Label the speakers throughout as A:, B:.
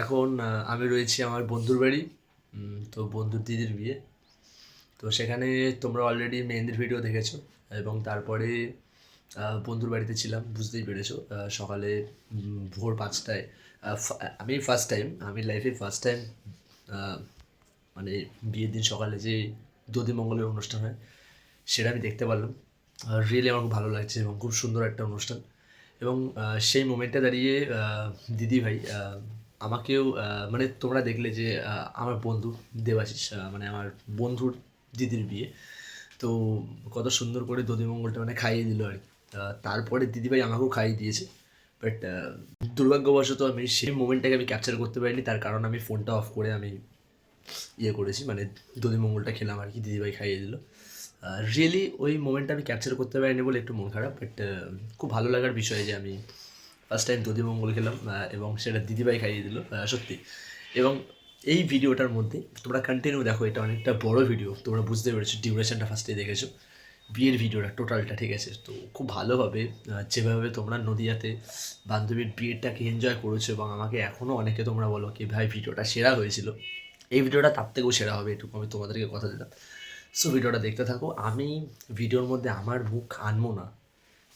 A: এখন আমি রয়েছি আমার বন্ধুর বাড়ি। তো বন্ধুর দিদির বিয়ে। তো সেখানে তোমরা অলরেডি মেহেন্দির ভিডিও দেখেছো এবং তারপরে বন্ধুর বাড়িতে ছিলাম, বুঝতেই পেরেছো। সকালে ভোর ৫টায় আমি ফার্স্ট টাইম, আমি লাইফে ফার্স্ট টাইম মানে বিয়ের দিন সকালে যে দধিমঙ্গলের অনুষ্ঠান হয় সেটা আমি দেখতে পারলাম। রিয়েলি আমার খুব ভালো লাগছে এবং খুব সুন্দর একটা অনুষ্ঠান। এবং সেই মোমেন্টে দাঁড়িয়ে দিদিভাই আমাকেও মানে তোমরা দেখলে যে আমার বন্ধু দেবাশিস, মানে আমার বন্ধুর দিদির বিয়ে। তো কত সুন্দর করে দধিমঙ্গলটা মানে খাইয়ে দিল আর কি। তারপরে দিদিভাই আমাকেও খাইয়ে দিয়েছে। বাট দুর্ভাগ্যবশত আমি সেই মোমেন্টটাকে আমি ক্যাপচার করতে পারিনি, তার কারণ আমি ফোনটা অফ করে আমি করেছি, মানে দধিমঙ্গলটা খেলাম আর কি, দিদিভাই খাইয়ে দিল। রিয়েলি ওই মোমেন্টটা আমি ক্যাপচার করতে পারিনি বলে একটু মন খারাপ। বাট খুব ভালো লাগার বিষয় যে আমি ফার্স্ট টাইম দধিমঙ্গল খেলাম এবং সেটা দিদিভাই খাইয়ে দিল, সত্যি। এবং এই ভিডিওটার মধ্যে তোমরা কন্টিনিউ দেখো, এটা অনেকটা বড় ভিডিও, তোমরা বুঝতে পেরেছো, ডিউরেশনটা ফার্স্টে দেখেছো বিয়ের ভিডিওটা টোটালটা, ঠিক আছে? তো খুব ভালোভাবে যেভাবে তোমরা নদিয়াতে বান্ধবীর বিয়েটাকে এনজয় করেছো এবং আমাকে এখনও অনেকে তোমরা বলো কি ভাই ভিডিওটা সেরা হয়েছিল, এই ভিডিওটা তার থেকেও সেরা হবে, এটুকু আমি তোমাদেরকে কথা দিলাম। সো ভিডিওটা দেখতে থাকো। আমি ভিডিওর মধ্যে আমার মুখ আনবো না,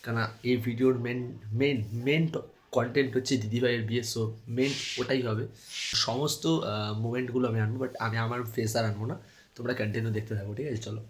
A: কেন এই ভিডিওর মেন মেন কন্টেন্ট হচ্ছে দিদিভাইয়ের বিয়ে। সো মেন ওটাই হবে, সমস্ত মুমেন্টগুলো আমি আনবো, বাট আমি আমার ফেস আর আনবো না। তোমরা কন্টিনিউ দেখতে থাকো, ঠিক আছে? চলো।